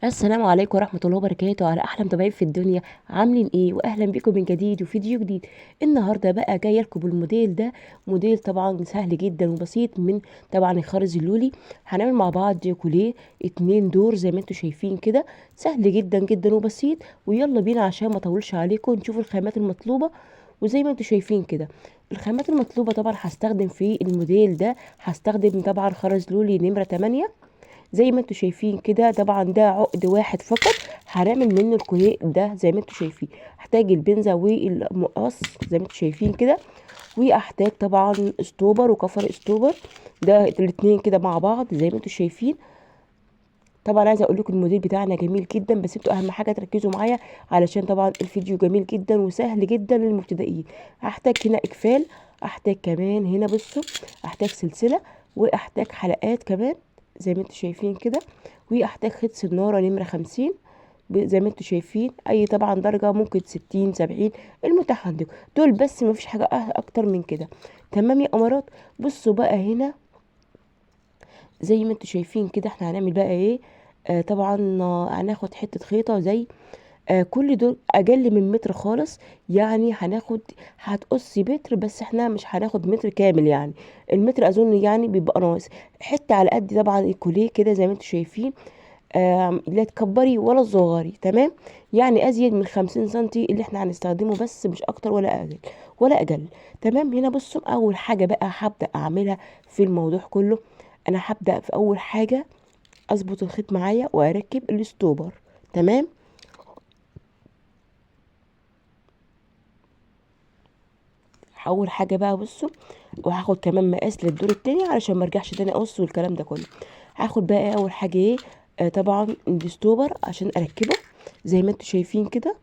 السلام عليكم ورحمة الله وبركاته على أحلى متابعين في الدنيا. عاملين إيه؟ وأهلا بكم من جديد وفيديو جديد. النهاردة بقى جاية لكم بالموديل ده. موديل طبعا سهل جدا وبسيط من طبعا الخرز اللولي. هنعمل مع بعض كوليه 2 دور زي ما انتم شايفين كده. سهل جدا جدا وبسيط. ويلا بينا عشان ما اطولش عليكم نشوف الخامات المطلوبة. وزي ما انتم شايفين كده الخامات المطلوبة طبعا هستخدم في الموديل ده، هستخدم طبعا خرز لولي نمرة 8 زي ما انتوا شايفين كده. طبعا ده عقد واحد فقط هنعمل منه الكوليه ده زي ما انتوا شايفين. هحتاج البنزة والمقص زي ما انتوا شايفين كده، واحتاج طبعا استوبر وكفر استوبر، ده الاتنين كده مع بعض زي ما انتوا شايفين. طبعا عايزه اقول لكم الموديل بتاعنا جميل جدا، بس انتوا اهم حاجه تركزوا معايا علشان طبعا الفيديو جميل جدا وسهل جدا للمبتدئين. هحتاج هنا اقفال، احتاج كمان هنا بصوا، احتاج سلسله، واحتاج حلقات كمان زي ما انتوا شايفين كده، واحتاج خيط سناره نمره 50 زي ما انتوا شايفين. اي طبعا درجه ممكن 60 70 المتاح عندكم دول، بس ما فيش حاجه اكتر من كده. تمام يا امارات. بصوا بقى هنا زي ما انتوا شايفين كده احنا هنعمل بقى ايه. طبعا هناخد حته خيطه زي كل دول اقل من متر خالص. يعني هتقصي متر، بس احنا مش هناخد متر كامل يعني. المتر اظن يعني بيبقى ناقص حته على قد طبعا الكوليه كده زي ما انتوا شايفين. لا تكبري ولا تصغري، تمام. يعني ازيد من 50 سنتي اللي احنا هنستخدمه، بس مش اكتر ولا اقل ولا اقل. تمام. هنا بصوا اول حاجه بقى هبدا اعملها في الموضوع كله. انا هبدا في اول حاجه اظبط الخيط معايا واركب الستوبر. تمام. اول حاجه بقى بصوا، وهاخد كمان مقاس للدور التاني علشان ما ارجعش تاني اقص والكلام ده كله. هاخد بقى اول حاجه ايه، طبعا الستوبر عشان اركبه زي ما انتوا شايفين كده.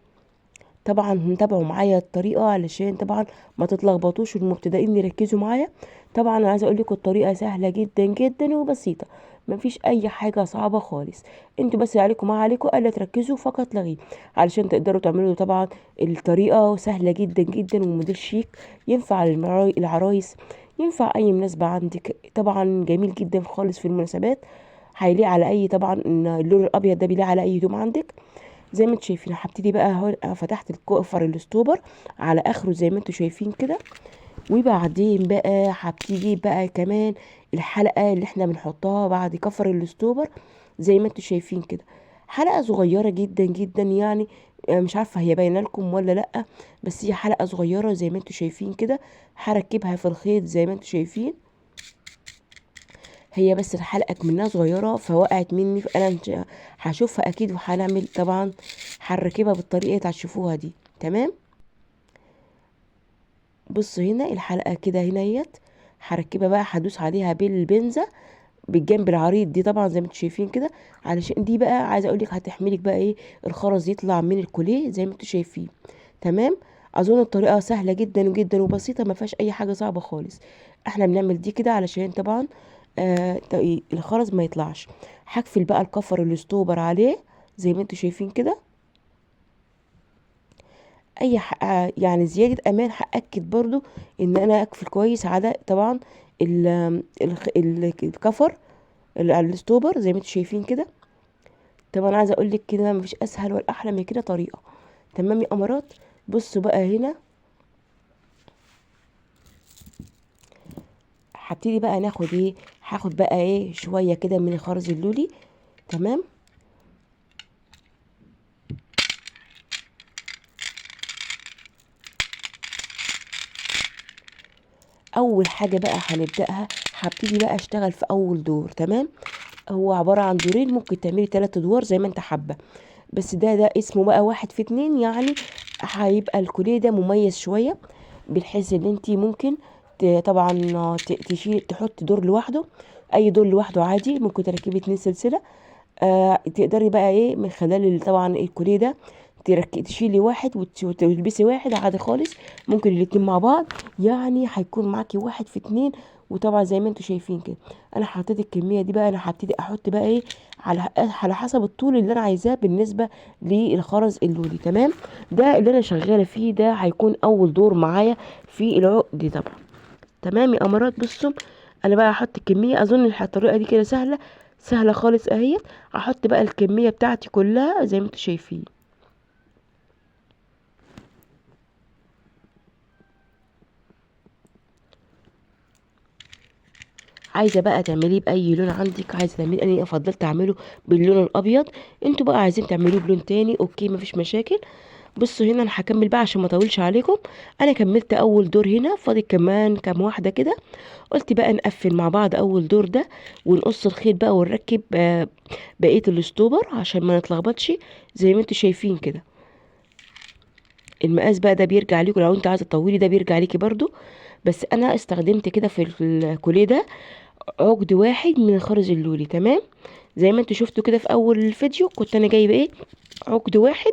طبعا هنتابعوا معايا الطريقه علشان طبعا ما تتلخبطوش والمبتدئين يركزوا معايا. طبعا انا عايزه اقول لكم الطريقه سهله جدا جدا وبسيطه، مفيش اي حاجه صعبه خالص. انتوا بس عليكم ما عليكم الا تركزوا فقط لا غير علشان تقدروا تعملوا طبعا الطريقه سهله جدا جدا وموديل شيك. ينفع العرايس، ينفع اي مناسبه عندك، طبعا جميل جدا خالص في المناسبات. هيليق على اي طبعا إن اللون الابيض ده بيليق على اي هدوم عندك. زي ما انتوا شايفين هبتدي بقى هون فتحت الكفر الاستوبر على اخره زي ما انتوا شايفين كده. وبعدين بقى هبتدي بقى كمان الحلقه اللي احنا بنحطها بعد كفر الاستوبر زي ما انتوا شايفين كده. حلقه صغيره جدا جدا يعني. مش عارفه هي باينه لكم ولا لا، بس هي حلقه صغيره زي ما انتوا شايفين كده. هركبها في الخيط زي ما انتوا شايفين. هي بس الحلقة منها صغيرة فوقعت مني، فانا هشوفها اكيد وهنعمل طبعا هنركبها بالطريقة اللي هتشوفوها دي. تمام. بصوا هنا الحلقة كده هنيت، هركبها بقى هدوس عليها بالبنزة بالجنب العريض دي طبعا زي ما انتم شايفين كده، علشان دي بقى عايزه اقول لك هتحملك بقى ايه الخرز يطلع من الكوليه زي ما انتم شايفين. تمام. اظن الطريقه سهله جدا جدا وبسيطه، ما فيهاش اي حاجه صعبه خالص. احنا بنعمل دي كده علشان طبعا الخرز ما يطلعش. هقفل بقى الكفر الاستوبر عليه زي ما انتم شايفين كده. يعني زياده امان هاكد برضو ان انا اقفل كويس على طبعا الكفر على الاستوبر زي ما انتم شايفين كده. طب انا عايزه اقول لك كده مفيش اسهل ولا احلى من كده طريقه. تمام يا امارات. بصوا بقى هنا هبتدي بقى ناخد ايه، هاخد بقى ايه شويه كده من الخرز اللولي. تمام. اول حاجه بقى هنبداها، هبتدي بقى اشتغل في اول دور. تمام. هو عباره عن دورين، ممكن تعملي 3 ادوار زي ما انت حابه، بس ده اسمه بقى 1 في 2 يعني. هيبقى الكوليه ده مميز شويه، بحيث ان انت ممكن طبعا تشيل تحط دور لوحده، اي دور لوحده عادي. ممكن تركبي 2 سلسله. تقدري بقى ايه من خلال طبعا الكوليه ده تشيلي واحد وتلبسي واحد عادي خالص. ممكن الاتنين مع بعض، يعني هيكون معاكي 1 في 2. وطبعا زي ما انتوا شايفين كده انا حطيت الكميه دي بقى. انا هبتدي احط بقى ايه على حسب الطول اللي انا عايزاه بالنسبه للخرز اللولي. تمام. ده اللي انا شغاله فيه، ده هيكون اول دور معايا في العقد طبعا. تمام يا امارات. بصوا انا بقى هحط الكميه، اظن الطريقه دي كده سهله سهله خالص اهي. هحط بقى الكميه بتاعتي كلها زي ما انتوا شايفين. عايزه بقى تعمليه باي لون عندك، عايزه تعملي، انا فضلت اعمله باللون الابيض. انتوا بقى عايزين تعملوه بلون تاني اوكي مفيش مشاكل. بصوا هنا انا هكمل بقى عشان ما اطولش عليكم. انا كملت اول دور هنا، فاضل كمان كام واحده كده. قلت بقى نقفل مع بعض اول دور ده ونقص الخيط بقى ونركب بقيه الاستوبر عشان ما نتلخبطش. زي ما انتوا شايفين كده. المقاس بقى ده بيرجع ليكم، لو انت عايزه تطولي ده بيرجع ليكي برضو. بس انا استخدمت كده في الكوليه ده عقد واحد من الخرز اللولي. تمام. زي ما انتوا شفتوا كده في اول الفيديو كنت انا جايبه ايه، عقد واحد.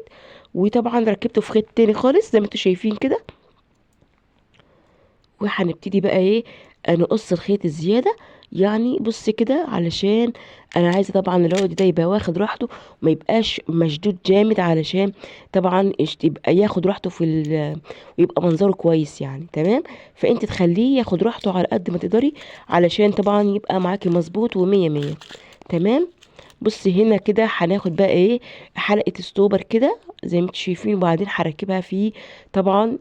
وطبعا ركبته في خيط تاني خالص زي ما انتوا شايفين كده. وهنبتدي بقى ايه، نقص الخيط الزياده. يعني بص كده علشان انا عايزه طبعا العقد ده يبقى واخد راحته وما يبقاش مشدود جامد، علشان طبعا يبقى ياخد راحته ويبقى منظره كويس يعني. تمام. فانت تخليه ياخد راحته على قد ما تقدري، علشان طبعا يبقى معاكي مظبوط ومية مية. تمام. بصي هنا كده هناخد بقى ايه، حلقة ستوبر كده زي ما انتوا شايفين، وبعدين هركبها في طبعا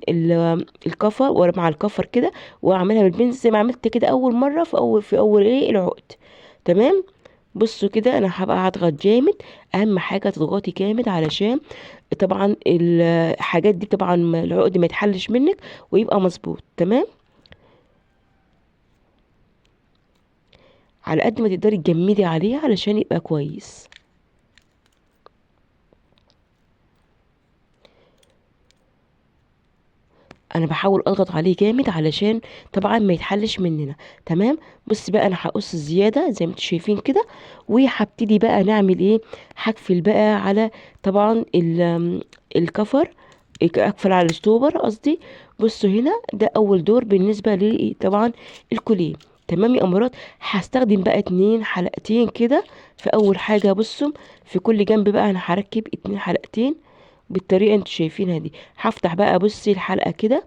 الكفر ورا مع الكفر كده، واعملها بالبنز زي ما عملت كده اول مرة في اول ايه العقد. تمام. بصوا كده انا هبقى هضغط جامد. اهم حاجة تضغطي جامد علشان طبعا الحاجات دي طبعا العقد ما يتحلش منك ويبقى مظبوط. تمام. على قد ما تقدري تجمدي عليه علشان يبقى كويس. انا بحاول اضغط عليه جامد علشان طبعا ما يتحلش مننا. تمام. بص بقى انا هقص الزياده زي ما انتم شايفين كده. وهبتدي بقى نعمل ايه، هقفل بقى على طبعا الكفر، اقفل على الستوبر قصدي. بصوا هنا ده اول دور بالنسبه لي طبعا الكوليه. تمام يا امارات. هستخدم بقى اتنين حلقتين كده في اول حاجه. بصوا في كل جنب بقى انا هركب اتنين حلقتين بالطريقه انتوا شايفينها دي. هفتح بقى بصي الحلقه كده،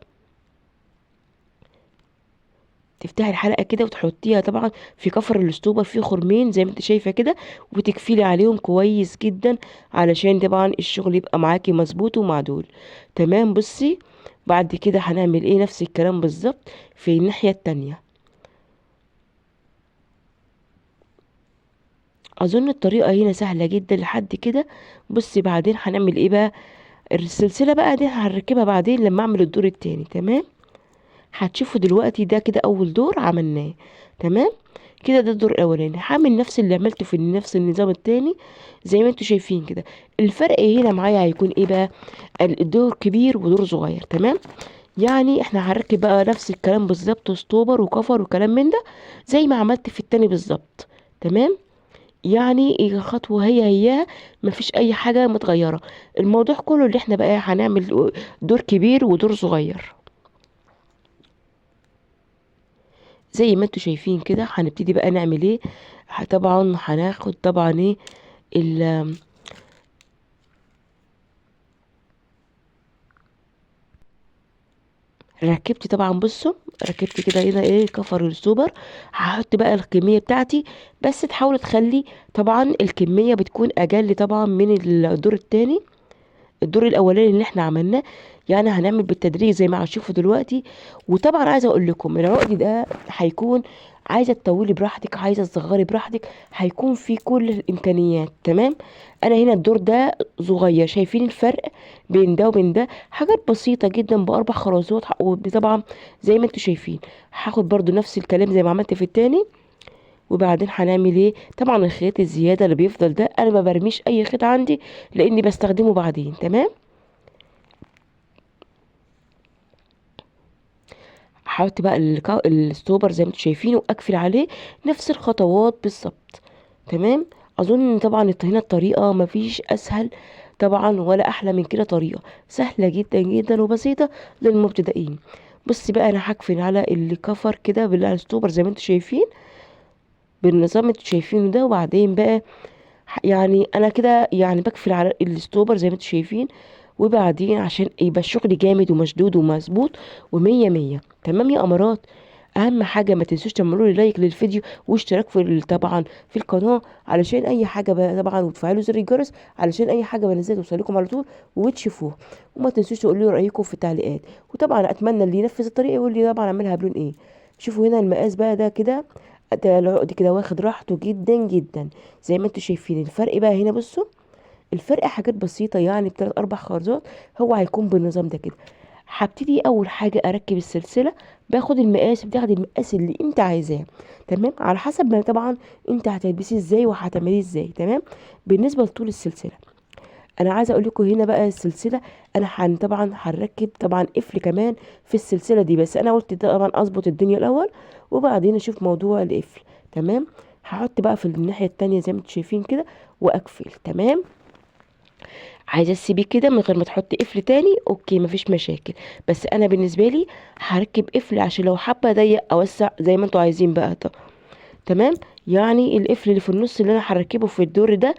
تفتحي الحلقه كده وتحطيها طبعا في كفر الاستوبر فيه خرمين زي ما انت شايفه كده، وتكفيلي عليهم كويس جدا علشان طبعا الشغل يبقى معاكي مظبوط ومعدول. تمام. بصي بعد كده هنعمل ايه، نفس الكلام بالظبط في الناحيه التانية. اظن الطريقه هنا سهله جدا لحد كده. بصي بعدين هنعمل ايه بقى، السلسله بقى دي هنركبها بعدين لما اعمل الدور التاني. تمام. هتشوفوا دلوقتي ده كده اول دور عملناه. تمام. كده ده الدور الاولاني. هعمل نفس اللي عملته في نفس النظام التاني زي ما انتوا شايفين كده. الفرق هنا معايا هيكون ايه بقى، الدور كبير ودور صغير. تمام. يعني احنا هنركب بقى نفس الكلام بالظبط، ستوبر وكفر وكلام من ده زي ما عملت في التاني بالظبط. تمام. يعني الخطوة هي مفيش اي حاجة متغيرة. الموضوع كله اللي احنا بقى هنعمل دور كبير ودور صغير زي ما انتوا شايفين كده. هنبتدي بقى نعمل ايه، طبعا هناخد طبعا ايه ركبت طبعا. بصوا ركبت كده هنا ايه كفر السوبر. هحط بقى الكمية بتاعتي، بس تحاولوا تخلي طبعا الكمية بتكون اقل طبعا من الدور التاني، الدور الاولاني اللي احنا عملناه. يعني هنعمل بالتدريج زي ما هتشوفوا دلوقتي. وطبعا عايزه اقول لكم العقد ده هيكون، عايزه تطولي براحتك عايزه تصغري براحتك، هيكون في كل الامكانيات. تمام. انا هنا الدور ده صغير، شايفين الفرق بين ده وبين ده، حاجات بسيطه جدا باربع خرزات. وطبعا زي ما انتوا شايفين هاخد برضو نفس الكلام زي ما عملت في التاني. وبعدين هنعمل ايه، طبعا الخيط الزياده اللي بيفضل ده انا ما برميش اي خيط عندي لاني بستخدمه بعدين. تمام. هحط بقى الستوبر زي ما انتم شايفين واقفل عليه نفس الخطوات بالظبط. تمام. اظن طبعا هنا الطريقه مفيش اسهل طبعا ولا احلى من كده، طريقه سهله جدا جدا وبسيطه للمبتدئين. بص بقى انا هقفل على الكفر كده بالستوبر زي ما انتم شايفين بالنظام اللي انتوا شايفينه ده. وبعدين بقى يعني انا كده يعني بقفل على الستوبر زي ما انتوا شايفين. وبعدين عشان يبقى الشغل جامد ومشدود ومظبوط ومية مية. تمام يا امارات. اهم حاجه ما تنسوش تعملوا لي لايك للفيديو واشتراك طبعا في القناه، علشان اي حاجه طبعا، وتفعلوا زر الجرس علشان اي حاجه بنزلها توصلكم على طول وتشوفوها. وما تنسوش تقولوا لي رايكم في التعليقات. وطبعا اتمنى اللي ينفذ الطريقه يقول لي طبعا اعملها بلون ايه. شوفوا هنا المقاس بقى ده كده، ده العقد كده واخد راحته جدا جدا زي ما انتم شايفين. الفرق بقى هنا بصوا، الفرق حاجات بسيطة يعني بتلات أربع خرزات. هو هيكون بالنظام ده كده. هبتدي أول حاجة أركب السلسلة. باخد المقاس، بتاخد المقاس اللي أنت عايزاه، تمام، على حسب ما طبعا أنت هتلبسيه ازاي وهتعمليه ازاي، تمام. بالنسبة لطول السلسلة، أنا عايزة أقول لكم هنا بقى السلسلة، أنا طبعا هنركب طبعا قفل كمان في السلسلة دي، بس أنا قلت طبعا أظبط الدنيا الأول وبعدين أشوف موضوع القفل، تمام. هحط بقى في الناحية التانية زي ما انتم شايفين كده وأقفل، تمام. عايزه تسيبيه كده من غير ما تحطي قفل تاني، اوكي مفيش مشاكل. بس انا بالنسبه لي هركب قفل عشان لو حابه اضيق اوسع زي ما انتوا عايزين بقى. تمام. يعني القفل اللي في النص اللي انا هركبه في الدور ده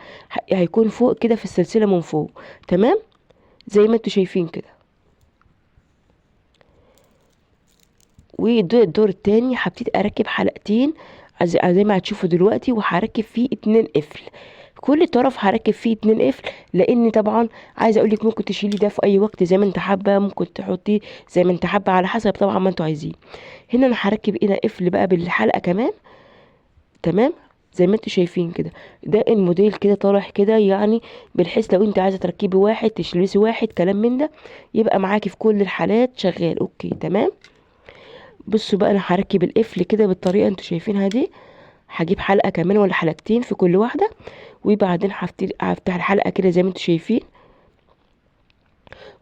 هيكون فوق كده في السلسله من فوق، تمام، زي ما انتوا شايفين كده. والدور التاني هبتدي اركب حلقتين زي ما هتشوفوا دلوقتي، وهركب فيه 2 قفل. كل طرف هركب فيه 2 قفل، لان طبعا عايزه اقول لك ممكن تشيلي ده في اي وقت زي ما انت حابه، ممكن تحطيه زي ما انت حابه على حسب طبعا ما انتوا عايزين. هنا انا هركب هنا قفل بقى بالحلقه كمان، تمام، زي ما انتوا شايفين كده. ده الموديل كده طالع كده يعني، بالحيث لو انت عايزه تركبي واحد تشيلي واحد كلام من ده، يبقى معاكي في كل الحالات شغال، اوكي تمام. بصوا بقى انا هركب القفل كده بالطريقه انتوا شايفينها دي. هجيب حلقه كمان ولا حلقتين في كل واحده، وبعدين هفتح الحلقه كده زي ما انتوا شايفين،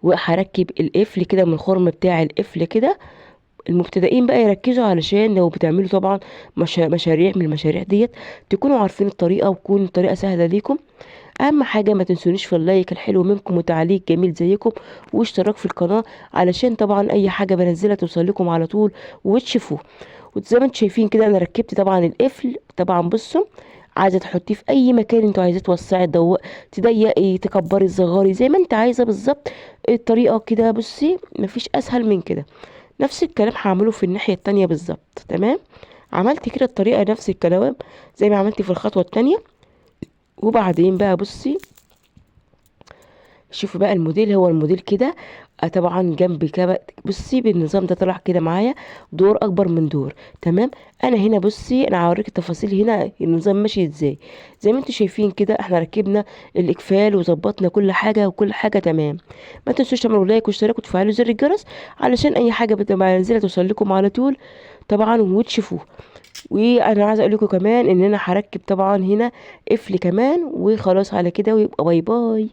وهركب القفل كده من الخرم بتاع القفل كده. المبتدئين بقى يركزوا علشان لو بتعملوا طبعا مشاريع من المشاريع ديت تكونوا عارفين الطريقه وتكون الطريقه سهله ليكم. اهم حاجه ما تنسونيش في اللايك الحلو منكم وتعليق جميل زيكم واشتراك في القناه، علشان طبعا اي حاجه بنزلها توصل لكم على طول وتشوفوه. وزي ما انتم شايفين كده انا ركبت طبعا القفل. طبعا بصوا، عايزه تحطيه في اي مكان انتوا عايزاه، توسعي تضيقي تكبري الصغاري زي ما انت عايزه بالظبط. الطريقه كده بصي مفيش اسهل من كده. نفس الكلام هعمله في الناحيه التانية بالظبط، تمام. عملت كده الطريقه نفس الكلام زي ما عملت في الخطوه التانية. وبعدين بقى بصي، شوفوا بقى الموديل، هو الموديل كده. طبعا جنب كده بصي بالنظام ده طلع كده معايا دور اكبر من دور، تمام. انا هنا بصي انا هوريك التفاصيل هنا النظام ماشي ازاي. زي ما انتم شايفين كده احنا ركبنا الاقفال وظبطنا كل حاجه وكل حاجه تمام. ما تنسوش تعملوا لايك واشتراك وتفعلوا زر الجرس علشان اي حاجه بتبقى منزله توصل لكم على طول طبعا وتشوفوه. وانا عايزه اقول لكم كمان ان انا هركب طبعا هنا قفل كمان، وخلاص على كده ويبقى باي باي.